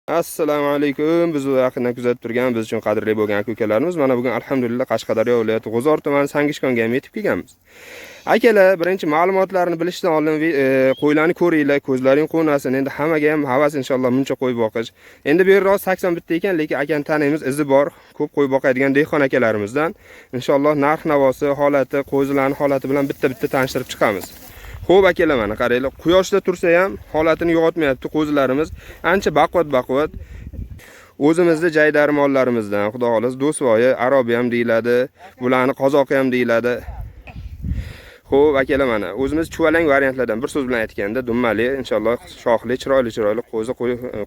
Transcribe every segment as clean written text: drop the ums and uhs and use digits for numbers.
Assalomu alaykum. Bizni yaqindan kuzatib turgan, biz uchun qadrli bo'lgan aka-ukalarimiz, mana bugun alhamdulillah Qashqadaryo viloyati G'uzor tumani Sangishkonga ham yetib kelganmiz. Akalar, birinchi ma'lumotlarni bilishdan oldin qo'ylarni ko'ringlar, ko'zlaring qo'nasin. Endi hammaga ham havas inshaalloh muncha qo'y boqish. Endi bu yerda 80 bitta ekan, lekin akani tanimiz izi bor. Ko'p qo'y boqadigan dehqon akalarimizdan inshaalloh narx-navosi, holati, qo'ylarning holati bilan bitta-bitta tanishtirib chiqamiz. Xo'p akalar, mana qaranglar, quyoshda tursa ham holatini yo'qotmayapti qo'zilarimiz. Ancha baquvvat. O'zimizda jaydari mollarimizdan, xudo xolos, do'svoyi, arobi ham deyiladi, bularni qozoqi ham deyiladi. Xo'p akalar, mana o'zimiz chuvalang variantlardan bir so'z bilan aytganda dummali, inshaalloh shoxli, chiroyli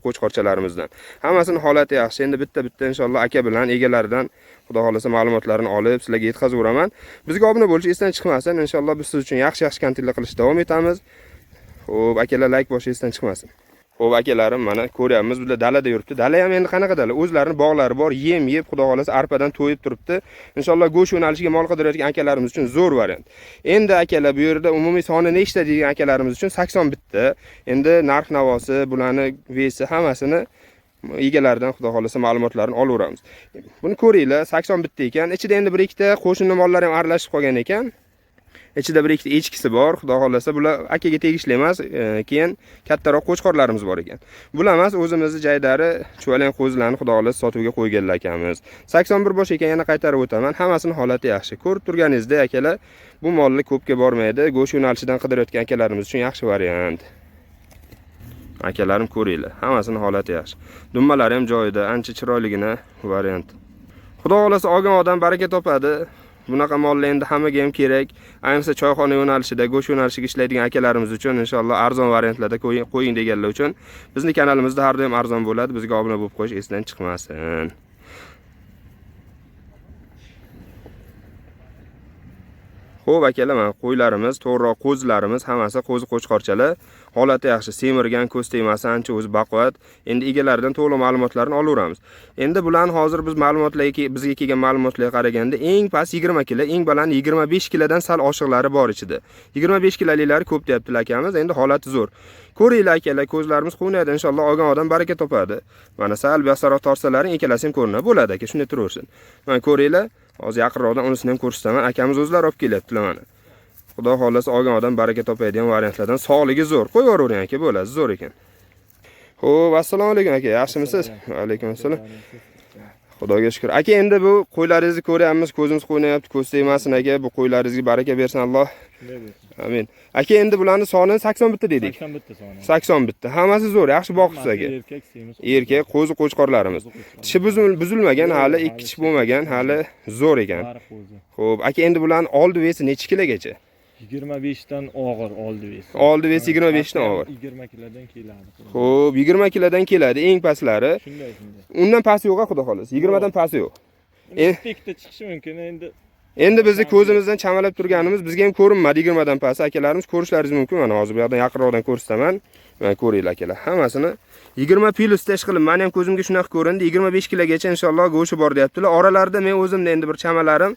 qo'chqorchalarimizdan. Hammasini holati yaxshi. Endi bitta-bitta inshaalloh aka bilan egalaridan xudo xolasa ma'lumotlarni olib sizlarga yetkazaveraman. Bizga obuna bo'lish esdan chiqmasin. Inshaalloh biz siz uchun yaxshi kontentlar qilishda davom etamiz. Xo'p akalar, like bosish esdan chiqmasin. Xo'p akalarim, mana ko'ryapmiz, bular dalada yuribdi. Dala ham endi qanaqa dala? O'zlarining bog'lari bor, yem yeb, xudo xolasa arpadan to'yib turibdi. Inshaalloh go'sht yo'nalishiga mol qidirayotgan akalarimiz uchun zo'r variant. Endi akalar, bu yerda umumiy soni nechta degan akalarimiz uchun 80 bitta. Endi narx-navosi, bularni vesi hammasini egalaridan xudo xolasa ma'lumotlarni olaveramiz. Buni ko'ringlar, 80 bitta ekan. Ichida endi bir ikkita qo'shni mollar ham aralashib qolgan ekan. Ichida bir ikkita echkisi bor, xudo xolasa bular akaga tegishli emas, keyin kattaroq qo'chqorlarimiz bor ekan. Bular emas, o'zimizning jaydari chuvalang qo'zilarni xudo xolasa sotuvga qo'yganlar ekanmiz. 81 bosh ekan, yana qaytarib o'taman. Hammasini holati yaxshi. Ko'rib turganingizdek akalar, bu molni ko'pga bormaydi. Go'sht yo'nalishidan qidirayotgan akalarimiz uchun yaxshi variant. Akalarim ko'ringlar, hammasini holati yaxshi. Dummalari ham joyida, ancha chiroyligina variant. Xudo xolasa olgan odam baraka topadi. Bunaqa mollar endi hammaga ham kerak. Ayniqsa choyxona yo'nalishida, go'sht yo'nalishiga ishlaydigan akalarimiz uchun inshaalloh arzon variantlarda qo'ying deganlar uchun bizning kanalimizda har doim arzon bo'ladi. Bizga obuna bo'lib qo'yish esdan chiqmasin. Xo'p akalar, mana qo'ylarimiz, to'g'riroq qo'zilarimiz hammasi qo'zi qo'chqorchalar. Holati yaxshi, semirgan, ko'z tegmasi, ancha o'zi baquvvat. Endi egalaridan to'liq ma'lumotlarni olaveramiz. Endi bularni hozir biz bizga kelgan ma'lumotlarga qaraganda eng past 20 kg, eng baland 25 kg dan sal oshiqlari bor ichida. 25 kgliklar ko'p deyaptilar akamiz. Endi holati zo'r. Ko'ringlar akalar, ko'zlarimiz quvnaydi, inshaalloh olgan odam baraka topadi. Mana sal basaroq torsalaring ikkalasi ham ko'rinadi. Bo'ladi aka, shunday turaversin. Mana ko'ringlar, hozir yaqinroqdan unisini ham ko'rsataman. Akamiz o'zlari olib kelyaptilar mana. Xudo xolasa olgan odam baraka topadigan variantlardan. Sog'ligi zo'r. Qo'yavering aka, bo'ladi, zo'r ekan. Xo'p, assalomu alaykum aka, yaxshimisiz? Va alaykum assalom. Xudoga shukr. Aka, endi bu qo'ylaringizni ko'ryapmiz, ko'zimiz qo'ynayapti, ko'z tegmasin aka. Bu qo'ylaringizga baraka bersin Alloh. Amin. Aka, endi bularning soni 80 bitta dedik. 80 bitta soni. 80 bitta. Hammasi zo'r, yaxshi boqibsiz aka. Erkak, semiz. Erkak qo'zi qo'chqorlarimiz. Tishi buzilmagan, hali ikki tish bo'lmagan, hali zo'r ekan. Xo'p, aka, endi bularning oldi vesi necha kilogacha? 25 dan og'ir oldi vesi. Oldi vesi 25 dan og'ir. 20 kilodan keladi. Xo'p, 20 kilodan keladi eng pastlari. Shunday. Undan pasti yo'q, xudo xolos. 20 dan pasti yo'q. Ikkita chiqishi mumkin Endi bizni ko'zimizdan chamalab turganimiz bizga ham ko'rinmadi 20 dan past. Akalarimiz ko'rishlaringiz mumkin. Mana hozir bu yerdan yaqinroqdan ko'rsataman. Mana ko'ringlar akalar. Hammasini 20 plus test qilib, meni ham ko'zimga shunaqa ko'rindi. 25 kilogacha inshaalloh go'shi bor deyaptilar. Oralarida men o'zimda endi bir chamalarim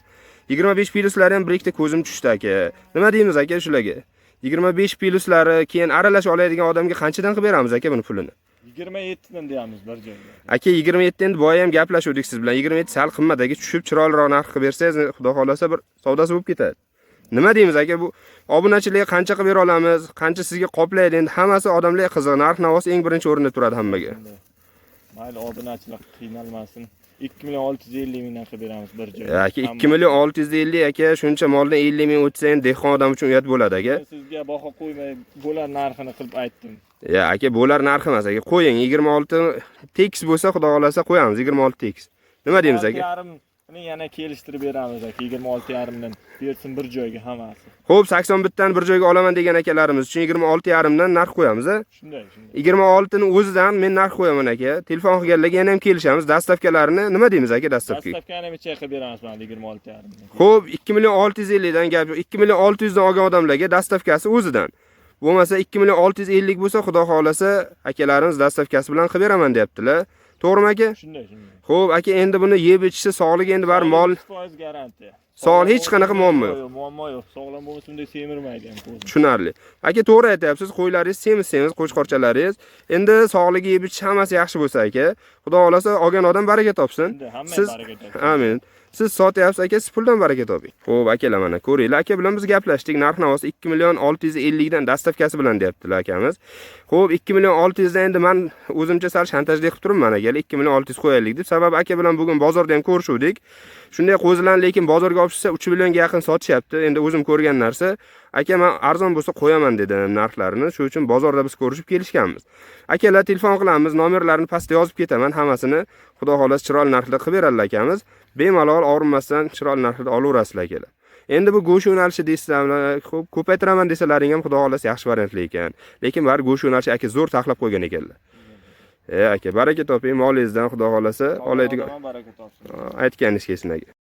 25 pluslari ham bir ikkita ko'zim tushdi aka. Nima deymiz aka shularga? 25 pluslari keyin aralash oladigan odamga qanchadan qilib beramiz aka buni pulini? 27 dan deyamiz bir joyga. Aka, 27 endi boya ham gaplashuvdik siz bilan. 27 sal qimmatdagi tushib chiroyliroq narx qilib bersangiz, xudo xolasa bir savdosi bo'lib ketadi. Nima deymiz aka, bu obunachilarga qancha qilib bera olamiz, qancha sizga qoplaydi? Endi hammasi odamlarga qiziq. Narx-navosi eng birinchi o'rinda turadi hammaga. Mayli, obunachilar qiynalmasin. 2.650 mingdan qilib beramiz bir joyga. Aka, 2.650 aka, shuncha moldan 50 ming o'tsa endi dehqon odam uchun uyat bo'ladi aka. Sizga baho qo'ymay, bo'lar narxini qilib aytdim. Ya aka, bo'lar narxi emas aka. Qo'ying, 26 tekis bo'lsa xudo xolasa qo'yamiz, 26 tekis. Nima deymiz aka? Yana kelishtirib beramiz aka, 26,5 dan bersin bir joyga hammasi. Xo'p, 81 dan bir joyga olaman degan akalarimiz uchun 26,5 dan narx qo'yamiz a? Shunday. 26 ni o'zidan men narx qo'yaman aka. Telefon qilganlarga yana ham kelishamiz. Dastavkalarini nima deymiz aka, dastavka? Dastavkani necha qilib beramiz mana 26,5 dan. Xo'p, 2.650 dan gap yo'q. 2.600 dan olgan odamlarga dastavkasi o'zidan. Bo'lmasa 2.650 bo'lsa, xudo xolasa akalarimiz dastavkasi bilan qilib beraman deyaptilar. To'g'rimi aka? Shunday. Xo'p, aka endi buni yeb ichishi, sog'ligi endi bari mol 100% garantiya. sog'lik hech qanaqa muammo yo'q. Muammo yo'q. Sog'lom bo'lmasa bunday semirmaydi ham qo'zi. Tushunarli. Aka to'g'ri aytyapsiz, qo'ylaringiz semiz, qo'chqorchalaringiz. Endi sog'ligi yeb ichishi hammasi yaxshi bo'lsa aka, Xudo xolasa olgan odam baraka topsin. Siz baraka topsin. Amin. Siz sotyapsiz aka, siz puldan baraka toping. Xo'p, akalar mana ko'ringlar, aka bilan biz gaplashdik. Narx-navosi 2 million 650 dan dastavkasi bilan deyaptilar akamiz. Xo'p, 2 million 600 dan endi men o'zimcha sal shantajlik qilib turibman aka, 2 million 600 qo'yaylik deb. Sababi aka bilan bugun bozorda ham ko'rishuvdik. Shunday qo'zilarni lekin bozorga olib chiqsa 3 millionga yaqin sotishyapti. Endi o'zim ko'rgan narsa, aka men arzon bo'lsa qo'yaman dedim narxlarini. Shuning uchun bozorda biz ko'rishib kelishganmiz. Akalar telefon qilamiz, nomerlarini pastga yozib ketaman, hammasini Xudo xolos chiroyli narxda qilib beradilar akamiz. Bemalol og'rinmasdan chiroyli narxda olaverasizlar akalar. Endi bu go'sht yo'nalishi deysizlar, ko'paytiraman desalaring ham Xudo xolos yaxshi variantli ekan. Lekin bari go'sht yo'nalishi aka zo'r taxlab qo'ygan ekanlar. Aka baraka toping, molingizdan Xudo xolasa olaydigan. Baraka topsin. Aytganingiz kelsin aka.